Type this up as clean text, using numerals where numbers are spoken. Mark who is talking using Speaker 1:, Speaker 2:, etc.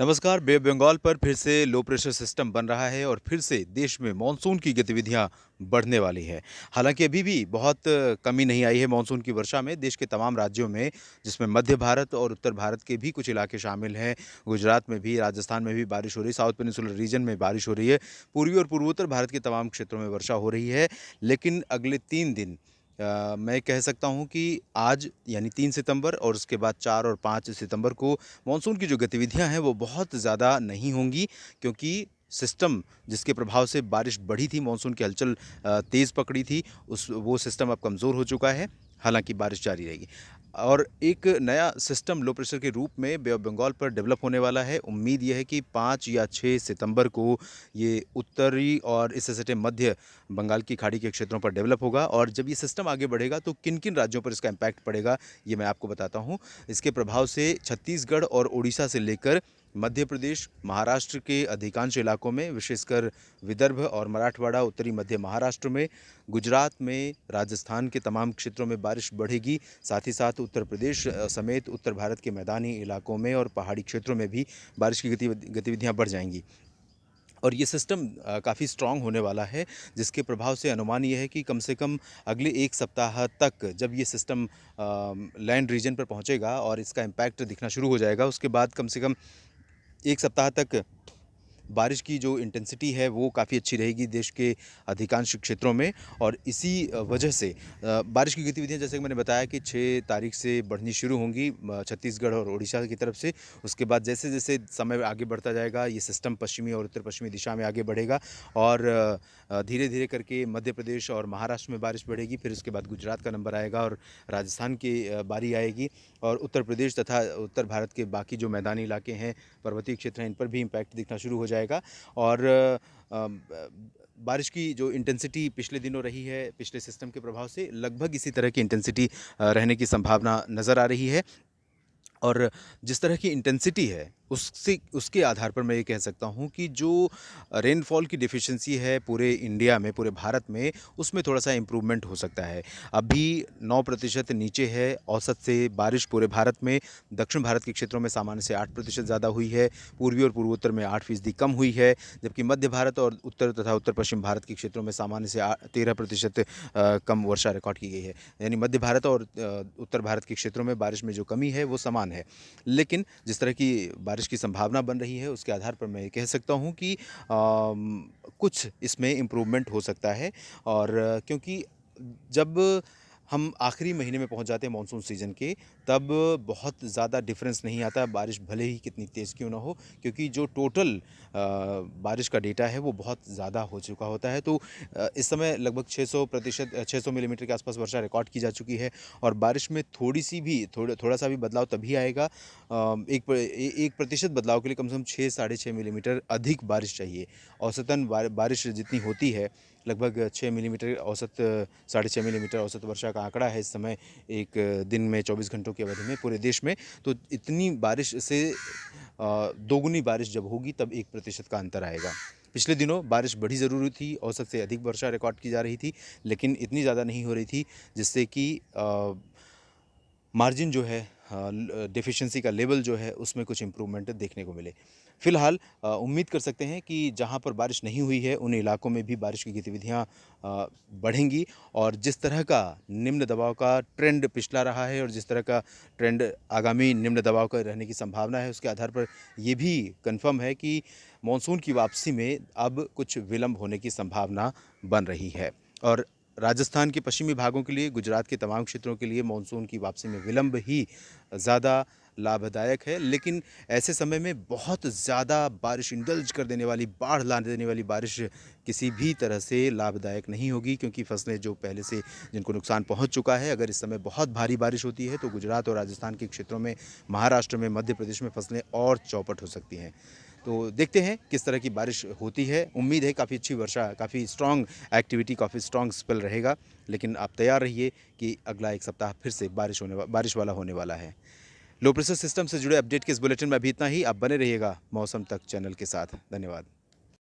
Speaker 1: नमस्कार। बे बंगाल पर फिर से लो प्रेशर सिस्टम बन रहा है और फिर से देश में मानसून की गतिविधियां बढ़ने वाली है। हालांकि अभी भी बहुत कमी नहीं आई है मानसून की वर्षा में। देश के तमाम राज्यों में, जिसमें मध्य भारत और उत्तर भारत के भी कुछ इलाके शामिल हैं। गुजरात में भी, राजस्थान में भी बारिश हो रही है, साउथ पेनिनसुलर रीजन में बारिश हो रही है, पूर्वी और पूर्वोत्तर भारत के तमाम क्षेत्रों में वर्षा हो रही है। लेकिन अगले 3 दिन मैं कह सकता हूँ कि आज यानी 3 सितंबर और उसके बाद 4 और 5 सितंबर को मानसून की जो गतिविधियां हैं वो बहुत ज़्यादा नहीं होंगी, क्योंकि सिस्टम जिसके प्रभाव से बारिश बढ़ी थी, मानसून की हलचल तेज़ पकड़ी थी, उस वो सिस्टम अब कमज़ोर हो चुका है। हालांकि बारिश जारी रहेगी और एक नया सिस्टम लो प्रेशर के रूप में बे ऑफ बंगाल पर डेवलप होने वाला है। उम्मीद यह है कि 5 या 6 सितंबर को ये उत्तरी और इससे सटे मध्य बंगाल की खाड़ी के क्षेत्रों पर डेवलप होगा। और जब ये सिस्टम आगे बढ़ेगा तो किन किन राज्यों पर इसका इम्पैक्ट पड़ेगा, ये मैं आपको बताता हूँ। इसके प्रभाव से छत्तीसगढ़ और उड़ीसा से लेकर मध्य प्रदेश, महाराष्ट्र के अधिकांश इलाकों में, विशेषकर विदर्भ और मराठवाड़ा, उत्तरी मध्य महाराष्ट्र में, गुजरात में, राजस्थान के तमाम क्षेत्रों में बारिश बढ़ेगी। साथ ही साथ उत्तर प्रदेश समेत उत्तर भारत के मैदानी इलाकों में और पहाड़ी क्षेत्रों में भी बारिश की गतिविधियां बढ़ जाएंगी। और ये सिस्टम काफ़ी स्ट्रॉन्ग होने वाला है, जिसके प्रभाव से अनुमान ये है कि कम से कम अगले 1 सप्ताह तक, जब ये सिस्टम लैंड रीजन पर पहुंचेगा और इसका इम्पैक्ट दिखना शुरू हो जाएगा, उसके बाद कम से कम 1 सप्ताह तक बारिश की जो इंटेंसिटी है वो काफ़ी अच्छी रहेगी देश के अधिकांश क्षेत्रों में। और इसी वजह से बारिश की गतिविधियां, जैसे कि मैंने बताया, कि 6 तारीख से बढ़नी शुरू होंगी छत्तीसगढ़ और उड़ीसा की तरफ से। उसके बाद जैसे जैसे समय आगे बढ़ता जाएगा, ये सिस्टम पश्चिमी और उत्तर पश्चिमी दिशा में आगे बढ़ेगा और धीरे धीरे करके मध्य प्रदेश और महाराष्ट्र में बारिश बढ़ेगी। फिर उसके बाद गुजरात का नंबर आएगा और राजस्थान की बारी आएगी। और उत्तर प्रदेश तथा उत्तर भारत के बाकी जो मैदानी इलाके हैं, पर्वतीय क्षेत्र हैं, इन पर भी इम्पैक्ट दिखना शुरू हो जाएगा। और बारिश की जो इंटेंसिटी पिछले दिनों रही है, पिछले सिस्टम के प्रभाव से लगभग इसी तरह की इंटेंसिटी रहने की संभावना नज़र आ रही है। और जिस तरह की इंटेंसिटी है, उससे उसके आधार पर मैं ये कह सकता हूँ कि जो रेनफॉल की डेफिशिएंसी है पूरे इंडिया में, पूरे भारत में, उसमें थोड़ा-सा इम्प्रूवमेंट हो सकता है। अभी 9% नीचे है औसत से बारिश पूरे भारत में। दक्षिण भारत के क्षेत्रों में सामान्य से 8% ज़्यादा हुई है, पूर्वी और पूर्वोत्तर में 8% कम हुई है, जबकि मध्य भारत और उत्तर तथा उत्तर पश्चिम भारत के क्षेत्रों में सामान्य से 13% कम वर्षा रिकॉर्ड की गई है। यानी मध्य भारत और उत्तर भारत के क्षेत्रों में बारिश में जो कमी है वो समान है। लेकिन जिस तरह की बारिश की संभावना बन रही है, उसके आधार पर मैं ये कह सकता हूँ कि कुछ इसमें इम्प्रूवमेंट हो सकता है। और क्योंकि जब हम आखिरी महीने में पहुंच जाते हैं मानसून सीज़न के, तब बहुत ज़्यादा डिफरेंस नहीं आता, बारिश भले ही कितनी तेज़ क्यों ना हो, क्योंकि जो टोटल बारिश का डेटा है वो बहुत ज़्यादा हो चुका होता है। तो इस समय लगभग 600 मिलीमीटर के आसपास वर्षा रिकॉर्ड की जा चुकी है। और बारिश में थोड़ा सा भी बदलाव तभी आएगा, 1% बदलाव के लिए कम से कम 6 साढ़े 6 मिलीमीटर अधिक बारिश चाहिए। औसतन बारिश जितनी होती है, लगभग 6 मिलीमीटर औसत, साढ़े 6 मिलीमीटर औसत वर्षा का आंकड़ा है इस समय एक दिन में 24 घंटों की अवधि में पूरे देश में। तो इतनी बारिश से दोगुनी बारिश जब होगी तब 1% का अंतर आएगा। पिछले दिनों बारिश बड़ी ज़रूरी थी, औसत से अधिक वर्षा रिकॉर्ड की जा रही थी, लेकिन इतनी ज़्यादा नहीं हो रही थी जिससे कि मार्जिन जो है, डेफिशिएंसी का लेवल जो है, उसमें कुछ इम्प्रूवमेंट देखने को मिले। फ़िलहाल उम्मीद कर सकते हैं कि जहाँ पर बारिश नहीं हुई है उन इलाकों में भी बारिश की गतिविधियाँ बढ़ेंगी। और जिस तरह का निम्न दबाव का ट्रेंड पिछला रहा है और जिस तरह का ट्रेंड आगामी निम्न दबाव का रहने की संभावना है, उसके आधार पर ये भी कन्फर्म है कि मानसून की वापसी में अब कुछ विलंब होने की संभावना बन रही है। और राजस्थान के पश्चिमी भागों के लिए, गुजरात के तमाम क्षेत्रों के लिए मानसून की वापसी में विलंब ही ज़्यादा लाभदायक है। लेकिन ऐसे समय में बहुत ज़्यादा बारिश, इंडल्ज कर देने वाली, बाढ़ ला देने वाली बारिश किसी भी तरह से लाभदायक नहीं होगी, क्योंकि फसलें जो पहले से जिनको नुकसान पहुंच चुका है, अगर इस समय बहुत भारी बारिश होती है तो गुजरात और राजस्थान के क्षेत्रों में, महाराष्ट्र में, मध्य प्रदेश में फसलें और चौपट हो सकती हैं। तो देखते हैं किस तरह की बारिश होती है। उम्मीद है काफ़ी अच्छी वर्षा, काफ़ी स्ट्रॉन्ग एक्टिविटी, काफ़ी स्ट्रॉन्ग स्पेल रहेगा। लेकिन आप तैयार रहिए कि अगला 1 सप्ताह फिर से बारिश वाला होने वाला है। लो प्रेशर सिस्टम से जुड़े अपडेट के इस बुलेटिन में अभी इतना ही। आप बने रहिएगा मौसम तक चैनल के साथ। धन्यवाद।